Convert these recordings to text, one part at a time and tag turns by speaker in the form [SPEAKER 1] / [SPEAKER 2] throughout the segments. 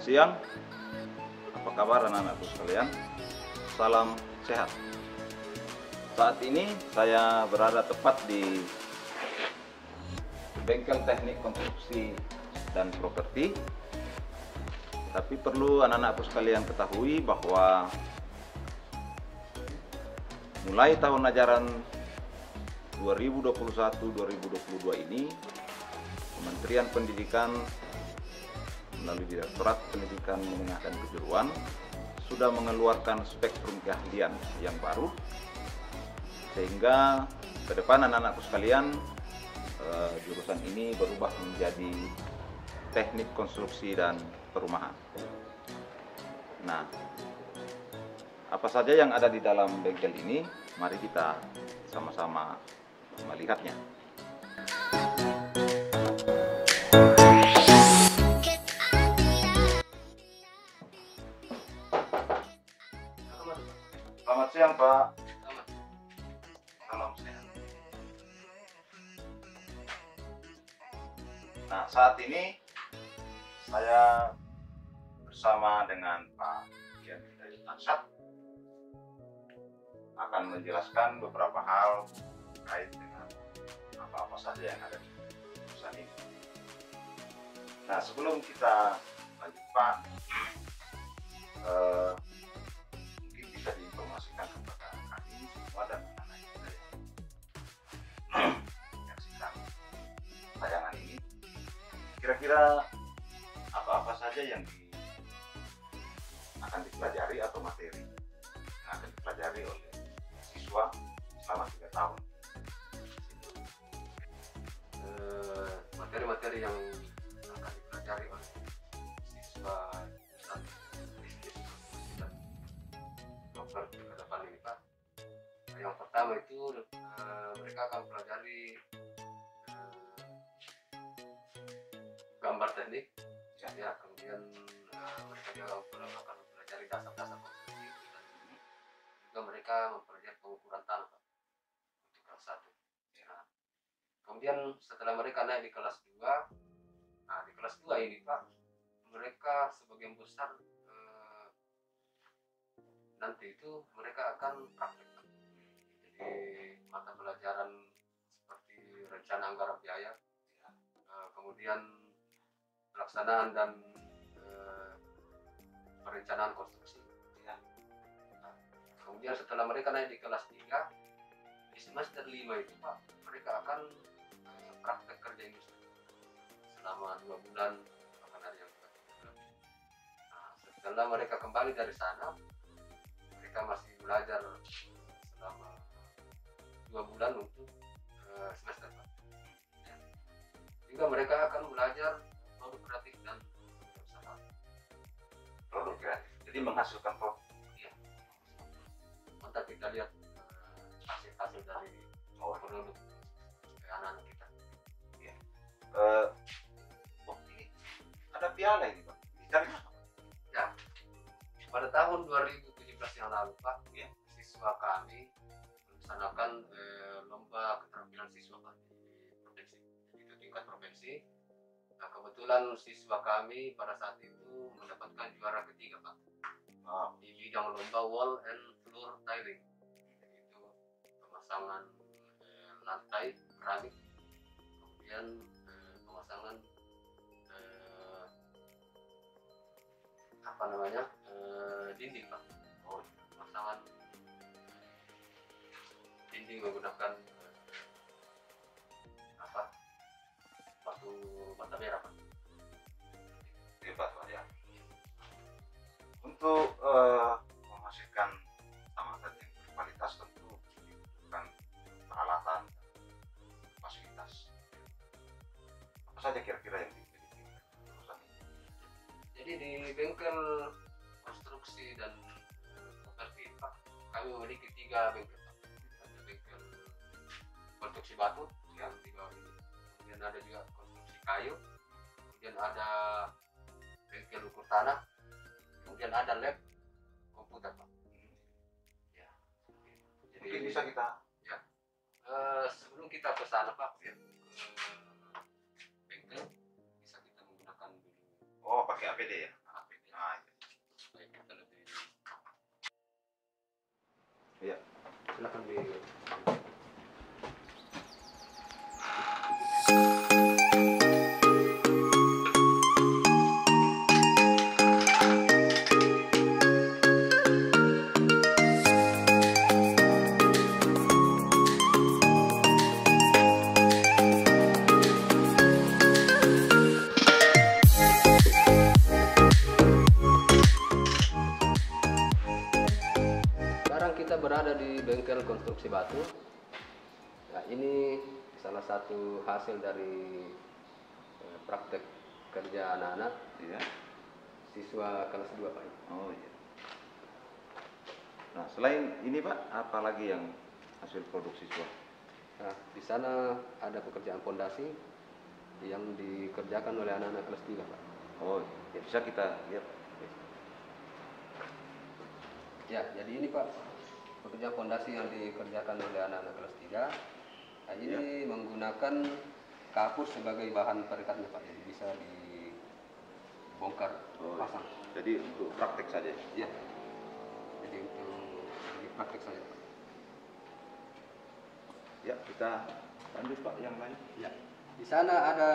[SPEAKER 1] siang, apa kabar anak-anakku sekalian? Salam sehat. Saat ini saya berada tepat di bengkel teknik konstruksi dan properti. Tapi perlu anak-anakku sekalian ketahui bahwa mulai tahun ajaran 2021-2022 ini, Kementerian Pendidikan melalui Direktorat Pendidikan Menengah dan Kejuruan sudah mengeluarkan spektrum keahlian yang baru, sehingga ke depan anak-anakku sekalian jurusan ini berubah menjadi teknik konstruksi dan perumahan. Nah, apa saja yang ada di dalam bengkel ini? Mari kita sama-sama melihatnya. Selamat siang, Pak. Salam sehat. Nah, saat ini saya bersama dengan Pak Dian Tansat akan menjelaskan beberapa hal terkait dengan apa-apa saja yang ada di jurusan ini. Nah, sebelum kita lanjut, Pak, mungkin bisa diinformasikan kepada kami semua dan anak-anak kita yang menyaksikan tayangan ini, kira-kira apa-apa saja yang akan dipelajari atau materi yang akan dipelajari oleh siswa selama 3 tahun.
[SPEAKER 2] Materi-materi yang akan dipelajari oleh siswa jurusan bisnis dan properti ke depan ini, Pak. Yang pertama itu mereka akan pelajari gambar teknik, ya. Kemudian mereka juga akan mempelajari dasar-dasar konstruksi, dan juga mereka mempelajari pengukuran tanah, Pak, untuk kelas 1. Nah, kemudian setelah mereka naik di kelas 2, nah di kelas 2 ini, Pak, mereka sebagian besar nanti itu mereka akan praktek. Jadi mata pelajaran seperti rencana anggaran biaya, kemudian pelaksanaan dan perencanaan konstruksi. Nah, kemudian setelah mereka naik di kelas 3, di semester 5 itu, Pak, mereka akan praktek kerja industri selama 2 bulan, akan ada yang 3 bulan. Nah, setelah mereka kembali dari sana, mereka masih belajar selama 2 bulan untuk semester 4. Ya. Juga mereka akan belajar produk kreatif dan usaha.
[SPEAKER 1] Produk kreatif, jadi menghasilkan produk.
[SPEAKER 2] Iya. Mantap, kita lihat hasil-hasil dari produk anak-anak kita.
[SPEAKER 1] Ya. Ini ada piala ini, Pak. Dari mana?
[SPEAKER 2] Ya, pada tahun 2017 yang lalu, Pak, ya, siswa kami melaksanakan lomba keterampilan siswa, Pak, di provinsi. Itu tingkat provinsi. Nah, kebetulan siswa kami pada saat itu mendapatkan juara ketiga, Pak, di bidang lomba wall and floor tiling, yaitu pemasangan lantai keramik, kemudian pemasangan dinding, Pak. Pemasangan dinding menggunakan batu merah, Pak.
[SPEAKER 1] Hebat, Pak, ya. Untuk menghasilkan tamatan yang berkualitas tentu dibutuhkan peralatan, fasilitas. Apa saja kira-kira yang dimiliki jurusan ini?
[SPEAKER 2] Jadi di bengkel konstruksi dan properti, Pak, kami memiliki 3 bengkel, Pak. Ada bengkel konstruksi batu yang di bawah ini, kemudian ada juga konstruksi kayu, kemudian ada bengkel ukur tanah, kemudian ada lab komputer, Pak. Ya. Jadi
[SPEAKER 1] Mungkin bisa kita
[SPEAKER 2] sebelum kita ke sana, Pak, ya, ke bengkel, bisa kita menggunakan dulu
[SPEAKER 1] pakai APD ya?
[SPEAKER 2] APD. Sekarang kita berada di bengkel konstruksi batu. Nah, ini salah satu hasil dari praktek kerja anak-anak
[SPEAKER 1] Iya.
[SPEAKER 2] siswa kelas 2 Pak.
[SPEAKER 1] Oh iya. Nah, selain ini Pak, apa lagi yang hasil produk siswa?
[SPEAKER 2] Nah, di sana ada pekerjaan fondasi yang dikerjakan oleh anak-anak kelas 3 Pak.
[SPEAKER 1] Oh, ya bisa kita lihat.
[SPEAKER 2] Ya, jadi ini Pak, pekerjaan fondasi yang dikerjakan oleh anak-anak kelas 3. Nah, ini menggunakan kapur sebagai bahan perikatnya Pak, jadi bisa dibongkar,
[SPEAKER 1] Oh,
[SPEAKER 2] pasang.
[SPEAKER 1] jadi untuk praktek saja.
[SPEAKER 2] Ya, jadi untuk praktek saja Pak.
[SPEAKER 1] Ya, kita lanjut Pak yang lain.
[SPEAKER 2] Ya, di sana ada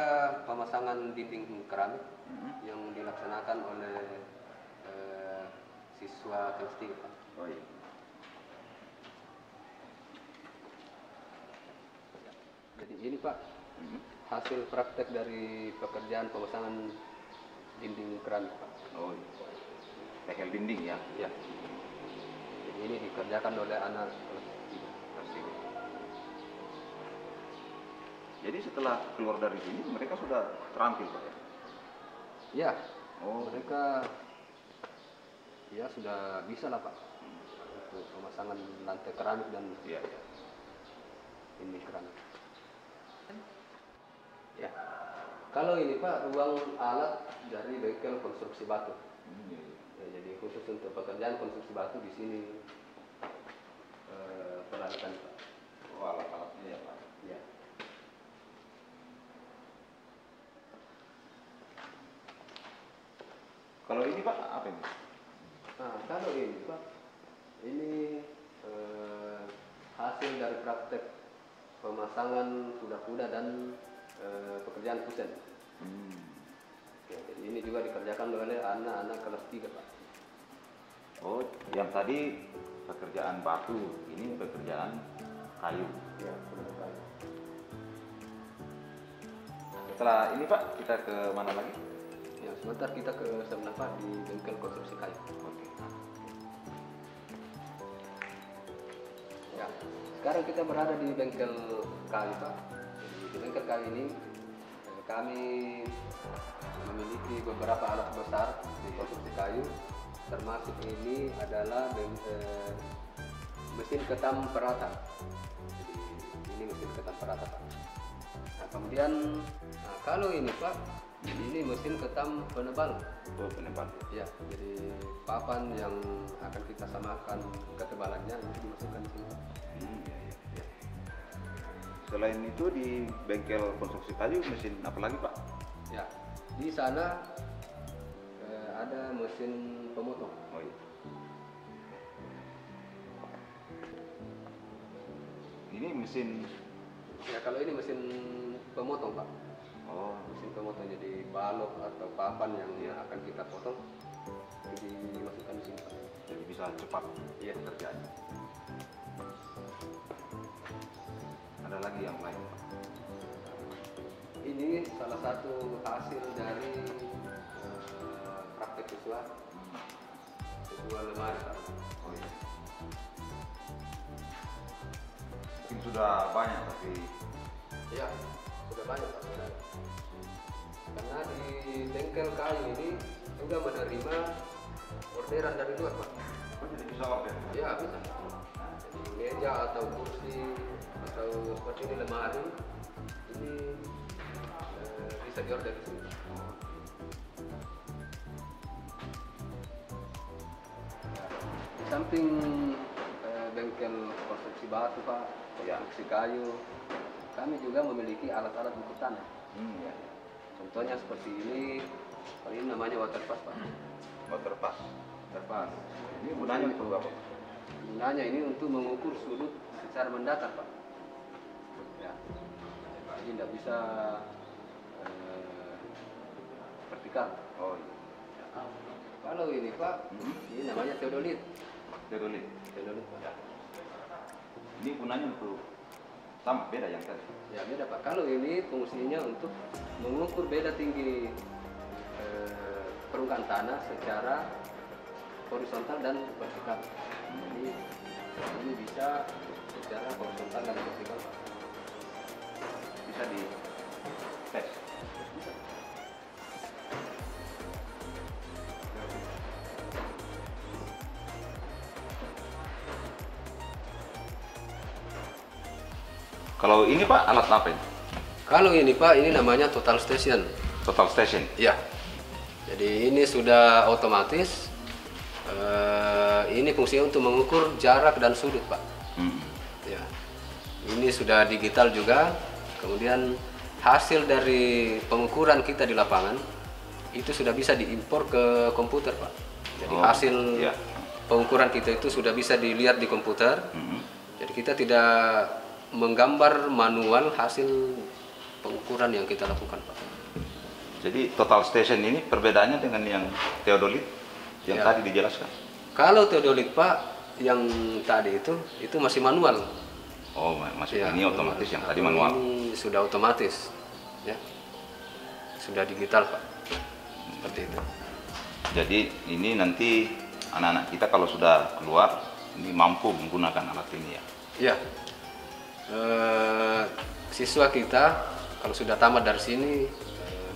[SPEAKER 2] pemasangan dinding keramik
[SPEAKER 1] Mhm.
[SPEAKER 2] yang dilaksanakan oleh siswa kelas 3 Pak.
[SPEAKER 1] Oh iya.
[SPEAKER 2] Jadi ini Pak,
[SPEAKER 1] Mhm.
[SPEAKER 2] hasil praktek dari pekerjaan pemasangan dinding keramik Pak.
[SPEAKER 1] Oh iya. Tegel dinding ya.
[SPEAKER 2] Ya. Jadi ini dikerjakan oleh anak kelas 3.
[SPEAKER 1] Pasti. Jadi setelah keluar dari sini mereka sudah terampil Pak ya?
[SPEAKER 2] Ya,
[SPEAKER 1] Oh,
[SPEAKER 2] mereka ya sudah bisa lah Pak untuk pemasangan lantai keramik dan
[SPEAKER 1] iya, iya.
[SPEAKER 2] ini keramik. Ya. Kalau ini Pak, ruang alat dari bengkel konstruksi batu.
[SPEAKER 1] Iya, iya.
[SPEAKER 2] Ya, jadi khusus untuk pekerjaan konstruksi batu di sini peralatan Pak.
[SPEAKER 1] Oh, alat-alatnya ya Pak.
[SPEAKER 2] Ya.
[SPEAKER 1] Kalau ini Pak apa ini?
[SPEAKER 2] Nah, kalau ini Pak, ini hasil dari praktek pemasangan kuda-kuda dan pekerjaan kusen. Ya, jadi ini juga dikerjakan oleh anak-anak kelas 3 Pak.
[SPEAKER 1] Oh, yang tadi pekerjaan batu, ini pekerjaan kayu.
[SPEAKER 2] Ya, benar.
[SPEAKER 1] Setelah ini Pak, kita ke mana lagi?
[SPEAKER 2] Ya, sebentar kita ke sebelah Pak di bengkel konstruksi kayu.
[SPEAKER 1] Oke.
[SPEAKER 2] Ya, sekarang kita berada di bengkel kayu Pak. Jadi di bengkel kayu ini kami memiliki beberapa alat besar di konstruksi kayu, termasuk ini adalah mesin ketam perata. Jadi ini mesin ketam perata Pak. Nah, kemudian kalau ini Pak, ini mesin ketam penebal.
[SPEAKER 1] Oh, penebal.
[SPEAKER 2] Ya, jadi papan yang akan kita samakan ketebalannya itu dimasukkan di sini.
[SPEAKER 1] Iya, iya. Selain itu di bengkel konstruksi kayu mesin apa lagi Pak?
[SPEAKER 2] Ya, di sana ada mesin pemotong.
[SPEAKER 1] Oh iya. Ini mesin.
[SPEAKER 2] Ya, kalau ini mesin pemotong Pak.
[SPEAKER 1] Oh,
[SPEAKER 2] Mesin pemotong, jadi balok atau papan yang akan kita potong jadi dimasukkan di sini Pak.
[SPEAKER 1] jadi bisa cepat
[SPEAKER 2] Iya.
[SPEAKER 1] pekerjaannya. Ada lagi yang lain Pak?
[SPEAKER 2] Ini salah satu hasil dari praktek siswa sebuah lemari Pak.
[SPEAKER 1] Oh iya. Mungkin sudah banyak tapi
[SPEAKER 2] Ya, sudah banyak Pak sebenarnya. Karena di bengkel kayu ini juga menerima orderan dari luar Pak.
[SPEAKER 1] oh, jadi bisa order.
[SPEAKER 2] Ya, bisa. Jadi meja atau kursi atau seperti ini lemari ini bisa diorder di sini. Di samping bengkel konstruksi batu Pak, konstruksi kayu, kami juga memiliki alat-alat ukur tanah.
[SPEAKER 1] Ya.
[SPEAKER 2] Contohnya seperti ini namanya water pass Pak.
[SPEAKER 1] Water pass.
[SPEAKER 2] Water pass.
[SPEAKER 1] Ini gunanya untuk apa?
[SPEAKER 2] gunanya ini untuk mengukur sudut secara mendatar, Pak. Ya. Jadi tidak bisa vertikal.
[SPEAKER 1] Oh iya.
[SPEAKER 2] Kalau ini Pak, ini namanya teodolit.
[SPEAKER 1] Teodolit.
[SPEAKER 2] Teodolit, Pak.
[SPEAKER 1] Ya. Ini gunanya untuk sama beda yang tadi.
[SPEAKER 2] Ya beda Pak. Kalau ini fungsinya untuk mengukur beda tinggi permukaan tanah secara horizontal dan vertikal. Jadi ini bisa secara horizontal dan vertikal, Pak.
[SPEAKER 1] Bisa di tes. Kalau ini Pak, alat apa ini?
[SPEAKER 2] Kalau ini Pak, ini namanya total station.
[SPEAKER 1] Total station.
[SPEAKER 2] Ya. Jadi ini sudah otomatis. Ini fungsinya untuk mengukur jarak dan sudut, Pak. Ya. Ini sudah digital juga. Kemudian hasil dari pengukuran kita di lapangan itu sudah bisa diimpor ke komputer, Pak. Jadi hasil pengukuran kita itu sudah bisa dilihat di komputer. Jadi kita tidak menggambar manual hasil pengukuran yang kita lakukan, Pak.
[SPEAKER 1] Jadi total station ini perbedaannya dengan yang teodolit yang tadi dijelaskan.
[SPEAKER 2] Kalau teodolit, Pak, yang tadi itu masih manual.
[SPEAKER 1] Oh, masih ini otomatis, yang tadi manual.
[SPEAKER 2] Ini sudah otomatis, ya. Sudah digital, Pak. Seperti itu.
[SPEAKER 1] Jadi ini nanti anak-anak kita kalau sudah keluar ini mampu menggunakan alat ini ya.
[SPEAKER 2] Iya. Siswa kita kalau sudah tamat dari sini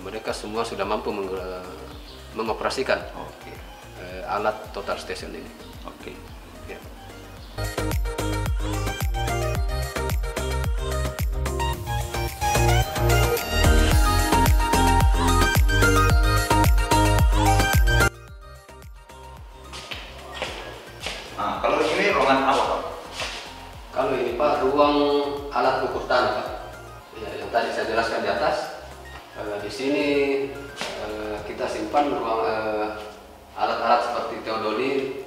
[SPEAKER 2] mereka semua sudah mampu mengoperasikan alat total station ini.
[SPEAKER 1] Oke.
[SPEAKER 2] Ya.
[SPEAKER 1] Nah, kalau ini ruangan apa Pak?
[SPEAKER 2] Kalau ini Pak, ruang alat ukur tanah, Pak. Ya, yang tadi saya jelaskan di atas. Di sini kita simpan ruang alat-alat seperti teodolit,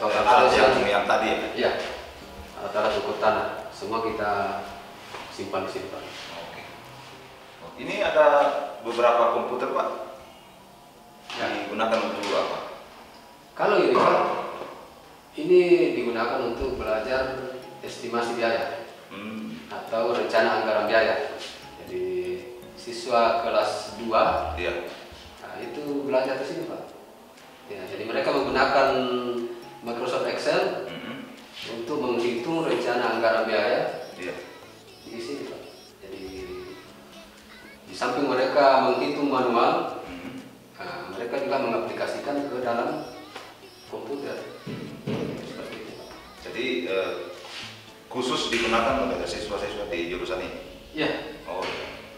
[SPEAKER 2] total
[SPEAKER 1] yang tadi ya?
[SPEAKER 2] Iya, alat-alat ukur tanah. Semua kita simpan di sini, Pak.
[SPEAKER 1] Oke. Ini ada beberapa komputer Pak. Digunakan untuk apa?
[SPEAKER 2] Kalau ini Pak, ini digunakan untuk belajar estimasi biaya atau rencana anggaran biaya. Jadi siswa kelas 2 nah, itu belajar di sini Pak. Ya, jadi mereka menggunakan Microsoft Excel untuk menghitung rencana anggaran biaya di sini Pak. Jadi di samping mereka menghitung manual, mereka juga mengaplikasikan ke dalam komputer. Seperti itu Pak.
[SPEAKER 1] Jadi khusus digunakan oleh siswa-siswa di jurusan ini?
[SPEAKER 2] Iya.
[SPEAKER 1] Oh,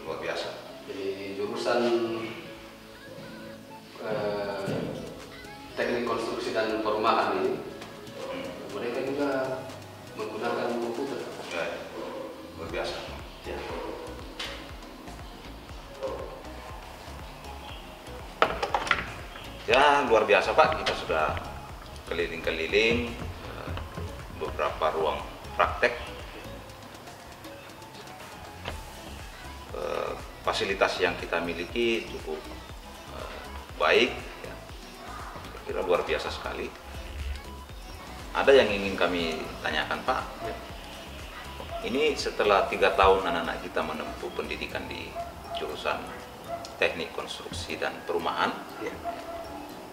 [SPEAKER 1] luar biasa.
[SPEAKER 2] Jadi jurusan teknik konstruksi dan perumahan ini mereka juga menggunakan komputer.
[SPEAKER 1] Ya, luar biasa.
[SPEAKER 2] Ya.
[SPEAKER 1] Ya, luar biasa Pak. Kita sudah keliling-keliling beberapa ruang praktek. Fasilitas yang kita miliki cukup baik ya. Saya kira luar biasa sekali. Ada yang ingin kami tanyakan Pak. Ini setelah 3 tahun anak-anak kita menempuh pendidikan di jurusan teknik konstruksi dan perumahan,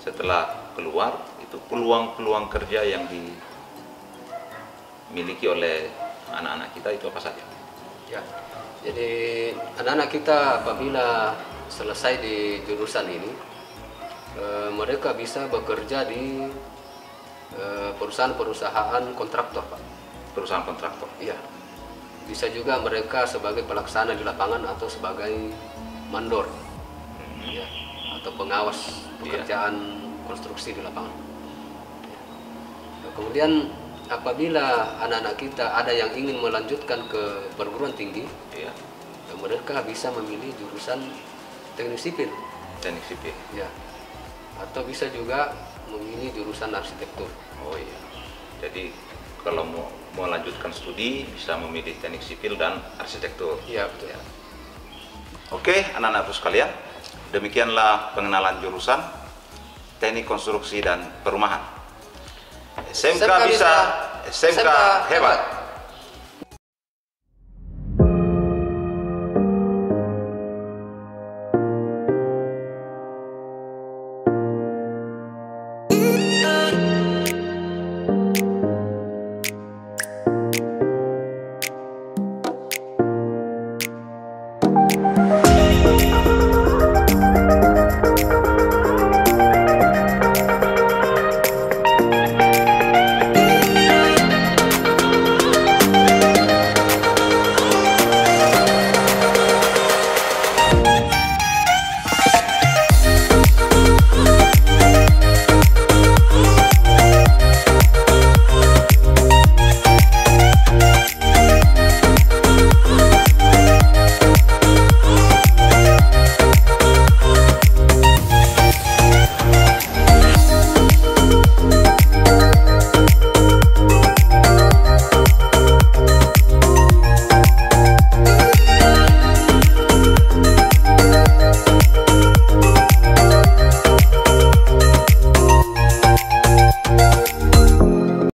[SPEAKER 1] setelah keluar itu peluang-peluang kerja yang dimiliki oleh anak-anak kita itu apa saja?
[SPEAKER 2] Ya. Jadi anak-anak kita apabila selesai di jurusan ini, mereka bisa bekerja di perusahaan-perusahaan kontraktor, Pak.
[SPEAKER 1] Perusahaan kontraktor?
[SPEAKER 2] Iya. Bisa juga mereka sebagai pelaksana di lapangan atau sebagai mandor, ya, atau pengawas pekerjaan konstruksi di lapangan. Nah, kemudian apabila anak-anak kita ada yang ingin melanjutkan ke perguruan tinggi, mereka bisa memilih jurusan teknik sipil.
[SPEAKER 1] Teknik sipil.
[SPEAKER 2] Ya. Atau bisa juga memilih jurusan arsitektur.
[SPEAKER 1] Oh iya. Jadi kalau mau melanjutkan studi bisa memilih teknik sipil dan arsitektur.
[SPEAKER 2] Iya betul.
[SPEAKER 1] Ya. Oke, anak-anakku sekalian, demikianlah pengenalan jurusan teknik konstruksi dan perumahan. SMK bisa, SMK hebat.